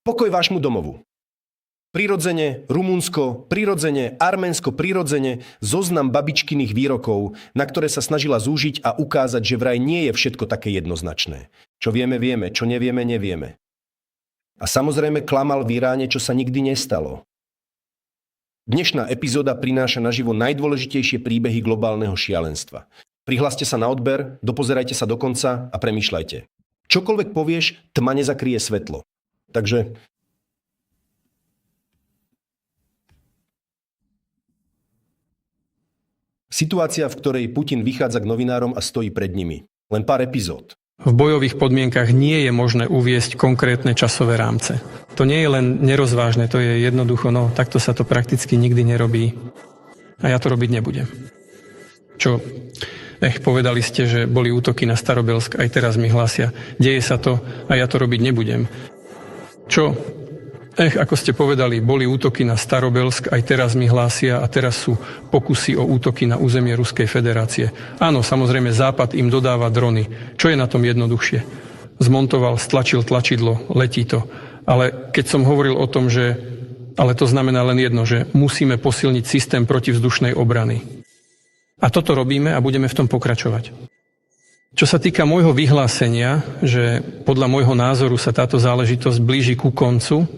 Pokoj vášmu domovu. Prirodzene Rumunsko, prirodzene Arménsko, prirodzene zoznam babičkyných výrokov, na ktoré sa snažila zúžiť a ukázať, že vraj nie je všetko také jednoznačné. Čo vieme, vieme, čo nevieme, nevieme. A samozrejme klamal v Iráne, čo sa nikdy nestalo. Dnešná epizóda prináša naživo najdôležitejšie príbehy globálneho šialenstva. Prihláste sa na odber, dopozerajte sa do konca a premýšľajte. Čokoľvek povieš, tma nezakryje svetlo. Takže situácia, v ktorej Putin vychádza k novinárom a stojí pred nimi. Len pár epizód. V bojových podmienkach nie je možné uviesť konkrétne časové rámce. To nie je len nerozvážne, to je jednoducho, takto sa to prakticky nikdy nerobí. A ja to robiť nebudem. Povedali ste, že boli útoky na Starobelsk, aj teraz mi hlásia. Deje sa to a ja to robiť nebudem. Ako ste povedali, boli útoky na Starobelsk, aj teraz mi hlásia a teraz sú pokusy o útoky na územie Ruskej federácie. Áno, samozrejme, Západ im dodáva drony. Čo je na tom jednoduchšie? Zmontoval, stlačil tlačidlo, letí to. Ale keď som hovoril o tom, ale to znamená len jedno, že musíme posilniť systém protivzdušnej obrany. A toto robíme a budeme v tom pokračovať. Čo sa týka môjho vyhlásenia, že podľa môjho názoru sa táto záležitosť blíži ku koncu,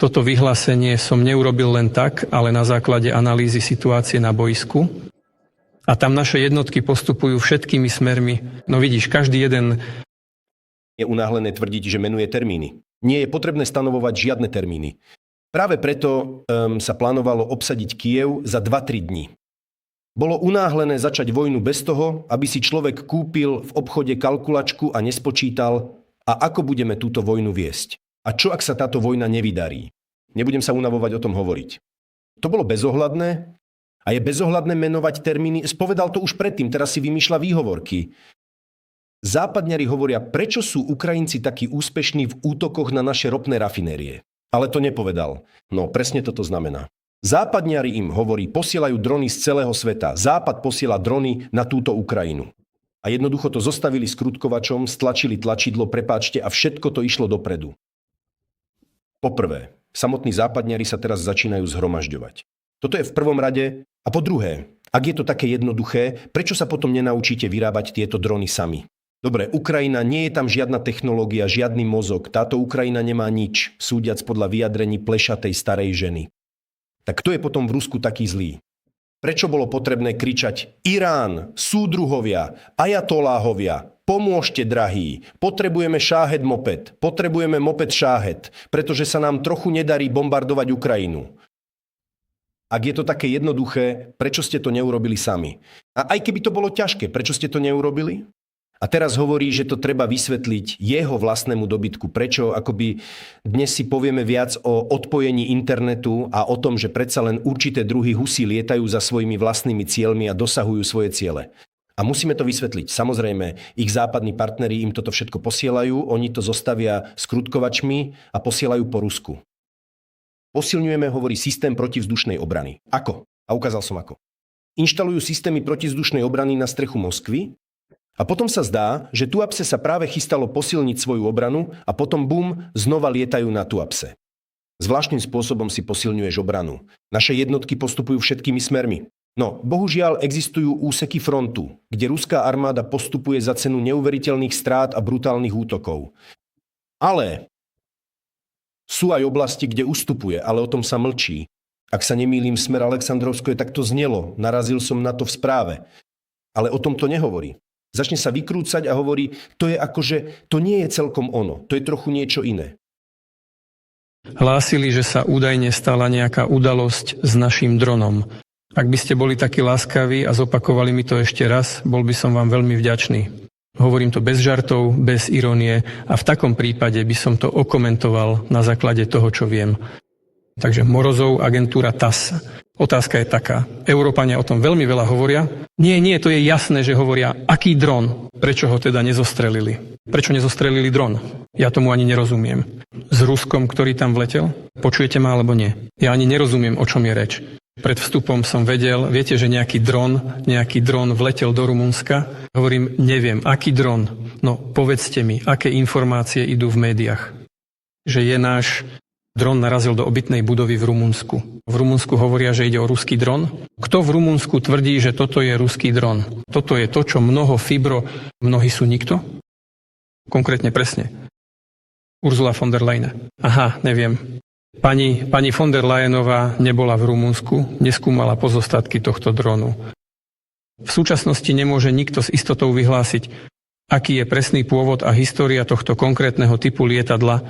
toto vyhlásenie som neurobil len tak, ale na základe analýzy situácie na boisku. A tam naše jednotky postupujú všetkými smermi. No vidíš, každý jeden... Je unáhlené tvrdiť, že menuje termíny. Nie je potrebné stanovovať žiadne termíny. Práve preto sa plánovalo obsadiť Kyjev za 2-3 dní. Bolo unáhlené začať vojnu bez toho, aby si človek kúpil v obchode kalkulačku a nespočítal, a ako budeme túto vojnu viesť. A čo, ak sa táto vojna nevydarí? Nebudem sa unavovať o tom hovoriť. To bolo bezohľadné a je bezohľadné menovať termíny. Spovedal to už predtým, teraz si vymýšľa výhovorky. Západňari hovoria, prečo sú Ukrajinci takí úspešní v útokoch na naše ropné rafinérie. Ale to nepovedal. No, presne toto znamená. Západňari im hovorí, posielajú drony z celého sveta. Západ posiela drony na túto Ukrajinu. A jednoducho to zostavili skrutkovačom, stlačili tlačidlo, prepáčte, a všetko to išlo dopredu. Poprvé, samotní západňari sa teraz začínajú zhromažďovať. Toto je v prvom rade. A po druhé, ak je to také jednoduché, prečo sa potom nenaučíte vyrábať tieto drony sami? Dobre, Ukrajina, nie je tam žiadna technológia, žiadny mozog. Táto Ukrajina nemá nič, súdiac podľa vyjadrení plešatej starej ženy. Tak kto je potom v Rusku taký zlý? Prečo bolo potrebné kričať Irán, súdruhovia, ajatoláhovia, pomôžte, drahí, potrebujeme šáhed moped, potrebujeme moped šáhed, pretože sa nám trochu nedarí bombardovať Ukrajinu. Ak je to také jednoduché, prečo ste to neurobili sami? A aj keby to bolo ťažké, prečo ste to neurobili? A teraz hovorí, že to treba vysvetliť jeho vlastnému dobytku. Prečo? Akoby dnes si povieme viac o odpojení internetu a o tom, že predsa len určité druhy husí lietajú za svojimi vlastnými cieľmi a dosahujú svoje ciele. A musíme to vysvetliť. Samozrejme, ich západní partneri im toto všetko posielajú, oni to zostavia skrutkovačmi a posielajú po Rusku. Posilňujeme, hovorí, systém protivzdušnej obrany. Ako? A ukázal som ako. Inštalujú systémy protivzdušnej obrany na strechu Moskvy a potom sa zdá, že Tuapse sa práve chystalo posilniť svoju obranu a potom bum, znova lietajú na Tuapse. Zvláštnym spôsobom si posilňuješ obranu. Naše jednotky postupujú všetkými smermi. No, bohužiaľ existujú úseky frontu, kde ruská armáda postupuje za cenu neuveriteľných strát a brutálnych útokov. Ale sú aj oblasti, kde ustupuje, ale o tom sa mlčí. Ak sa nemýlim, smer Alexandrovsko je takto znelo, narazil som na to v správe. Ale o tom to nehovorí. Začne sa vykrúcať a hovorí, to je akože, to nie je celkom ono, to je trochu niečo iné. Hlásili, že sa údajne stala nejaká udalosť s naším dronom. Ak by ste boli takí láskaví a zopakovali mi to ešte raz, bol by som vám veľmi vďačný. Hovorím to bez žartov, bez irónie a v takom prípade by som to okomentoval na základe toho, čo viem. Takže Morozov, agentúra TASS. Otázka je taká. Európania o tom veľmi veľa hovoria. Nie, to je jasné, že hovoria, aký dron. Prečo ho teda nezostrelili? Prečo nezostrelili dron? Ja tomu ani nerozumiem. S Ruskom, ktorý tam vletel? Počujete ma alebo nie? Ja ani nerozumiem, o čom je reč. Pred vstupom som vedel, viete, že nejaký dron vletel do Rumunska? Hovorím, neviem, aký dron? No, povedzte mi, aké informácie idú v médiách? Že je náš Dron narazil do obytnej budovy v Rumunsku. V Rumunsku hovoria, že ide o ruský dron. Kto v Rumunsku tvrdí, že toto je ruský dron? Toto je to, čo mnohí sú nikto? Konkrétne presne. Ursula von der Leyen. Aha, neviem. Pani von der Leyenová nebola v Rumunsku, neskúmala pozostatky tohto dronu. V súčasnosti nemôže nikto s istotou vyhlásiť, aký je presný pôvod a história tohto konkrétneho typu lietadla,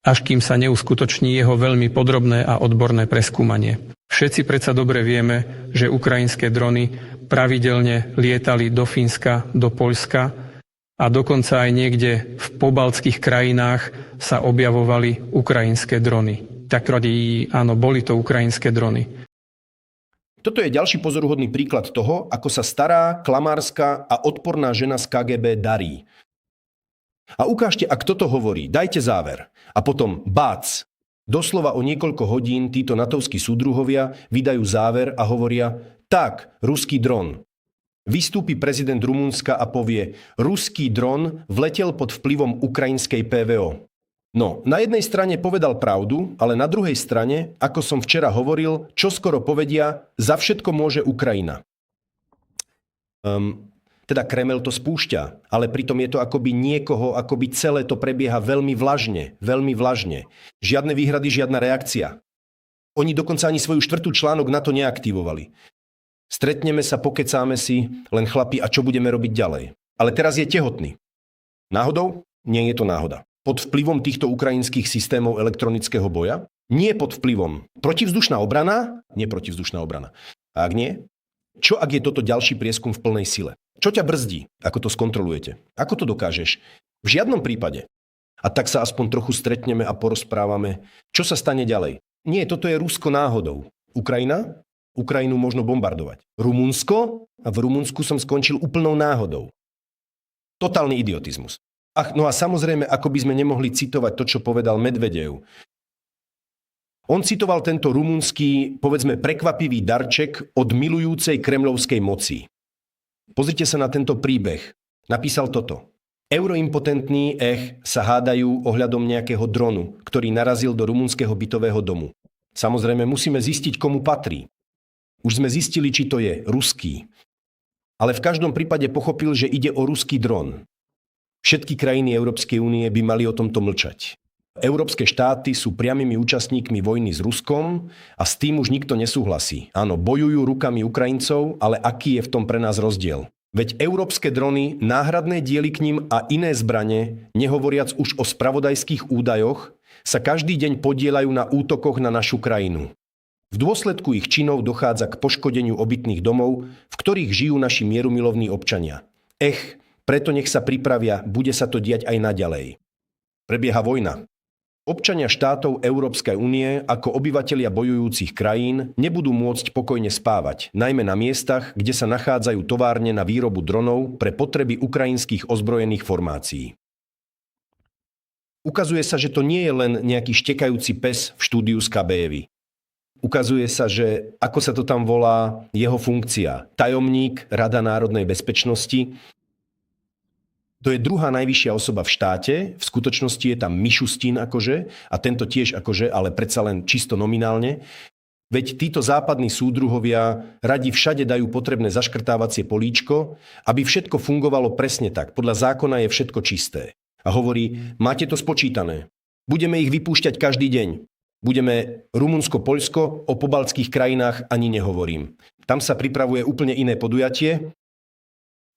až kým sa neuskutoční jeho veľmi podrobné a odborné preskúmanie. Všetci predsa dobre vieme, že ukrajinské drony pravidelne lietali do Fínska, do Poľska a dokonca aj niekde v pobaltských krajinách sa objavovali ukrajinské drony. Tak áno, boli to ukrajinské drony. Toto je ďalší pozoruhodný príklad toho, ako sa stará, klamárska a odporná žena z KGB darí. A ukážte, ak toto hovorí, dajte záver. A potom bác. Doslova o niekoľko hodín títo natovskí súdruhovia vydajú záver a hovoria, tak, ruský dron. Vystúpi prezident Rumunska a povie, ruský dron vletel pod vplyvom ukrajinskej PVO. No, na jednej strane povedal pravdu, ale na druhej strane, ako som včera hovoril, čoskoro povedia, za všetko môže Ukrajina. Teda Kremel to spúšťa, ale pritom je to akoby celé to prebieha veľmi vlažne. Žiadne výhrady, žiadna reakcia. Oni dokonca ani svoju 4. článok na to neaktivovali. Stretneme sa, pokecáme si, len chlapi, a čo budeme robiť ďalej? Ale teraz je tehotný. Náhodou? Nie je to náhoda. Pod vplyvom týchto ukrajinských systémov elektronického boja? Nie pod vplyvom. Protivzdušná obrana? Nie protivzdušná obrana. A ak nie? Čo ak je toto ďalší prieskum v plnej sile? Čo ťa brzdí? Ako to skontrolujete? Ako to dokážeš? V žiadnom prípade. A tak sa aspoň trochu stretneme a porozprávame, čo sa stane ďalej. Nie, toto je Rusko náhodou. Ukrajina? Ukrajinu možno bombardovať. Rumunsko? A v Rumunsku som skončil úplnou náhodou. Totálny idiotizmus. No a samozrejme, ako by sme nemohli citovať to, čo povedal Medvedev. On citoval tento rumunský, povedzme, prekvapivý darček od milujúcej kremlovskej moci. Pozrite sa na tento príbeh. Napísal toto. Euroimpotentní sa hádajú ohľadom nejakého dronu, ktorý narazil do rumunského bytového domu. Samozrejme, musíme zistiť, komu patrí. Už sme zistili, či to je ruský. Ale v každom prípade pochopil, že ide o ruský dron. Všetky krajiny Európskej únie by mali o tomto mlčať. Európske štáty sú priamymi účastníkmi vojny s Ruskom a s tým už nikto nesúhlasí. Áno, bojujú rukami Ukrajincov, ale aký je v tom pre nás rozdiel? Veď európske drony, náhradné diely k nim a iné zbrane, nehovoriac už o spravodajských údajoch, sa každý deň podieľajú na útokoch na našu krajinu. V dôsledku ich činov dochádza k poškodeniu obytných domov, v ktorých žijú naši mierumilovní občania. Preto nech sa pripravia, bude sa to diať aj naďalej. Prebieha vojna. Občania štátov Európskej únie ako obyvatelia bojujúcich krajín nebudú môcť pokojne spávať, najmä na miestach, kde sa nachádzajú továrne na výrobu dronov pre potreby ukrajinských ozbrojených formácií. Ukazuje sa, že to nie je len nejaký štekajúci pes v štúdiu z Kabejevy. Ukazuje sa, že, ako sa to tam volá, jeho funkcia, tajomník Rada národnej bezpečnosti. To je druhá najvyššia osoba v štáte, v skutočnosti je tam Mišustin akože, a tento tiež akože, ale predsa len čisto nominálne. Veď títo západní súdruhovia radi všade dajú potrebné zaškrtávacie políčko, aby všetko fungovalo presne tak. Podľa zákona je všetko čisté. A hovorí, máte to spočítané. Budeme ich vypúšťať každý deň. Budeme Rumunsko, Poľsko, o pobaltských krajinách ani nehovorím. Tam sa pripravuje úplne iné podujatie.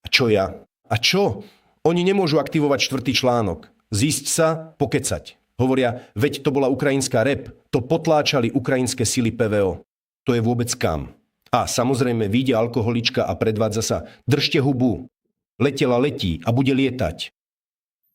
A čo ja? A čo? Oni nemôžu aktivovať 4. článok. Zísť sa, pokecať. Hovoria, veď to bola ukrajinská rep. To potláčali ukrajinské sily PVO. To je vôbec kam. A samozrejme vyjde alkoholička a predvádza sa. Držte hubu. Letela letí a bude lietať.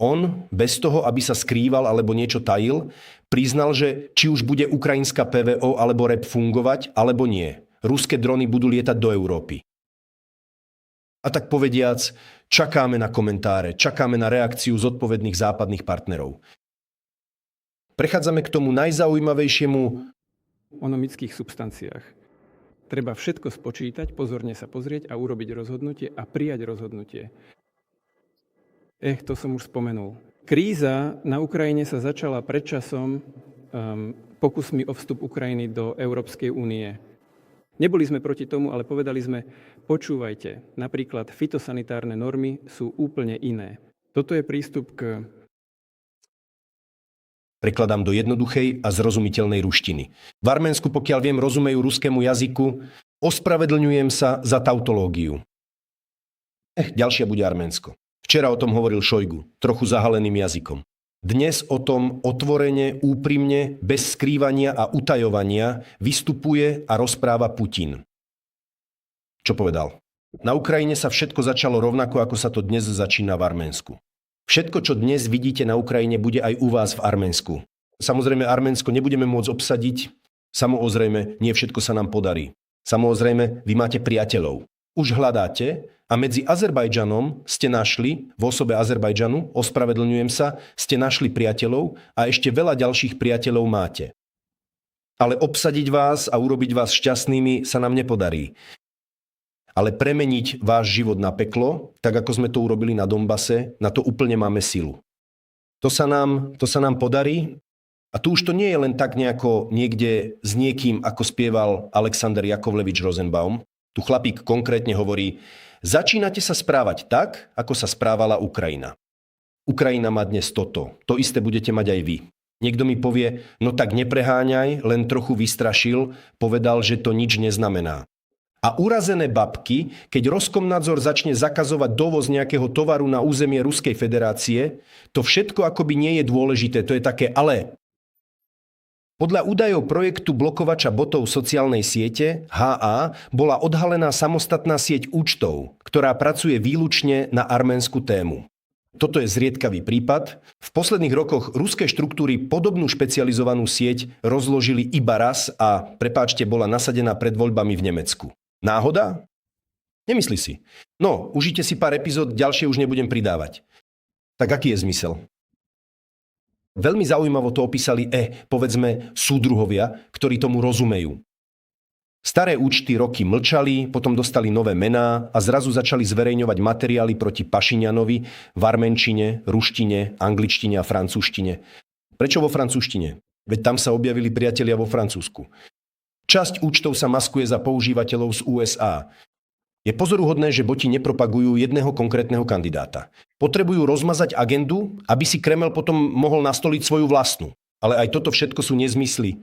On, bez toho, aby sa skrýval alebo niečo tajil, priznal, že či už bude ukrajinská PVO alebo rep fungovať, alebo nie. Ruské drony budú lietať do Európy. A tak povediac, čakáme na komentáre, čakáme na reakciu zodpovedných západných partnerov. Prechádzame k tomu najzaujímavejšiemu. O nomických substanciách. Treba všetko spočítať, pozorne sa pozrieť a urobiť rozhodnutie a prijať rozhodnutie. To som už spomenul. Kríza na Ukrajine sa začala pred časom pokusmi o vstup Ukrajiny do Európskej únie. Neboli sme proti tomu, ale povedali sme, počúvajte, napríklad fitosanitárne normy sú úplne iné. Toto je prístup k... Prekladám do jednoduchej a zrozumiteľnej ruštiny. V Arménsku, pokiaľ viem, rozumejú ruskému jazyku. Ospravedlňujem sa za tautológiu. Ďalšia bude Arménsko. Včera o tom hovoril Šojgu, trochu zahaleným jazykom. Dnes o tom otvorene, úprimne, bez skrývania a utajovania vystupuje a rozpráva Putin. Čo povedal? Na Ukrajine sa všetko začalo rovnako, ako sa to dnes začína v Arménsku. Všetko, čo dnes vidíte na Ukrajine, bude aj u vás v Arménsku. Samozrejme, Arménsko nebudeme môcť obsadiť. Samozrejme, nie všetko sa nám podarí. Samozrejme, vy máte priateľov. Už hľadáte a medzi Azerbajdžanom ste našli, v osobe Azerbajdžanu, ospravedlňujem sa, ste našli priateľov a ešte veľa ďalších priateľov máte. Ale obsadiť vás a urobiť vás šťastnými sa nám nepodarí. Ale premeniť váš život na peklo, tak ako sme to urobili na Donbase, na to úplne máme silu. To sa nám podarí a tu už to nie je len tak nejako niekde s niekým, ako spieval Alexander Jakovlevič Rosenbaum. Tu chlapík konkrétne hovorí, začínate sa správať tak, ako sa správala Ukrajina. Ukrajina má dnes toto, to isté budete mať aj vy. Niekto mi povie, no tak nepreháňaj, len trochu vystrašil, povedal, že to nič neznamená. A urazené babky, keď Roskomnadzor začne zakazovať dovoz nejakého tovaru na územie Ruskej federácie, to všetko akoby nie je dôležité, to je také ale. Podľa údajov projektu blokovača botov sociálnej siete HA bola odhalená samostatná sieť účtov, ktorá pracuje výlučne na arménsku tému. Toto je zriedkavý prípad. V posledných rokoch ruské štruktúry podobnú špecializovanú sieť rozložili iba raz a, prepáčte, bola nasadená pred voľbami v Nemecku. Náhoda? Nemyslí si. No, užite si pár epizód, ďalšie už nebudem pridávať. Tak aký je zmysel? Veľmi zaujímavo to opísali, povedzme, súdruhovia, ktorí tomu rozumejú. Staré účty roky mlčali, potom dostali nové mená a zrazu začali zverejňovať materiály proti Pašinianovi v arménčine, ruštine, angličtine a francúzštine. Prečo vo francúzštine? Veď tam sa objavili priatelia vo Francúzsku. Časť účtov sa maskuje za používateľov z USA. Je pozoruhodné, že boti nepropagujú jedného konkrétneho kandidáta. Potrebujú rozmazať agendu, aby si Kreml potom mohol nastoliť svoju vlastnú. Ale aj toto všetko sú nezmysly.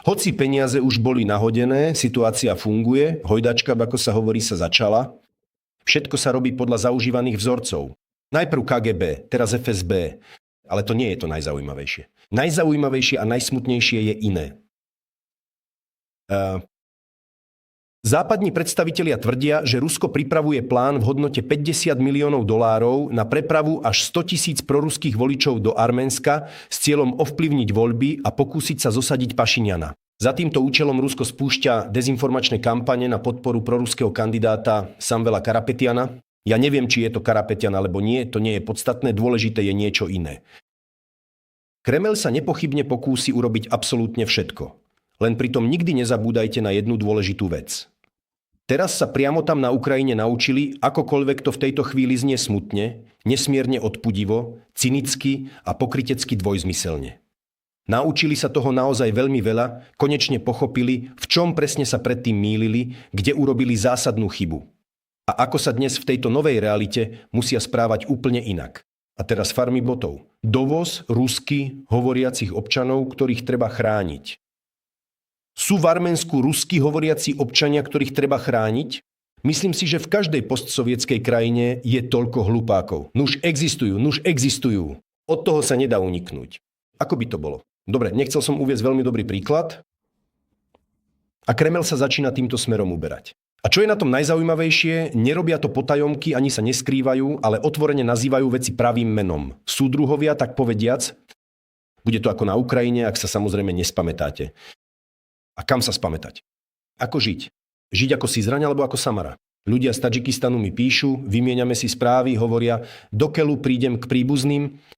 Hoci peniaze už boli nahodené, situácia funguje, hojdačka, ako sa hovorí, sa začala. Všetko sa robí podľa zaužívaných vzorcov. Najprv KGB, teraz FSB. Ale to nie je to najzaujímavejšie. Najzaujímavejšie a najsmutnejšie je iné. Západní predstavitelia tvrdia, že Rusko pripravuje plán v hodnote $50 miliónov na prepravu až 100 000 proruských voličov do Arménska s cieľom ovplyvniť voľby a pokúsiť sa zosadiť Pašiniana. Za týmto účelom Rusko spúšťa dezinformačné kampane na podporu proruského kandidáta Samvela Karapetiana. Ja neviem, či je to Karapetian alebo nie, to nie je podstatné, dôležité je niečo iné. Kreml sa nepochybne pokúsi urobiť absolútne všetko. Len pritom nikdy nezabúdajte na jednu dôležitú vec. Teraz sa priamo tam na Ukrajine naučili, akokoľvek to v tejto chvíli znie smutne, nesmierne odpudivo, cynicky a pokrytecky dvojzmyselne. Naučili sa toho naozaj veľmi veľa, konečne pochopili, v čom presne sa predtým mýlili, kde urobili zásadnú chybu. A ako sa dnes v tejto novej realite musia správať úplne inak. A teraz farmy botov. Dovoz rusky hovoriacich občanov, ktorých treba chrániť. Sú v Arménsku rusky hovoriaci občania, ktorých treba chrániť? Myslím si, že v každej postsovietskej krajine je toľko hlupákov. Nuž existujú. Od toho sa nedá uniknúť. Ako by to bolo? Dobre, nechcel som uviesť veľmi dobrý príklad. A Kreml sa začína týmto smerom uberať. A čo je na tom najzaujímavejšie, nerobia to potajomky, ani sa neskrývajú, ale otvorene nazývajú veci pravým menom. Súdruhovia, tak povediac, bude to ako na Ukrajine, ak sa samozrejme nespamätáte. A kam sa spamätať? Ako žiť? Žiť ako Syzraň alebo ako Samara? Ľudia z Tadžikistanu mi píšu, vymieňame si správy, hovoria, do keľu prídem k príbuzným,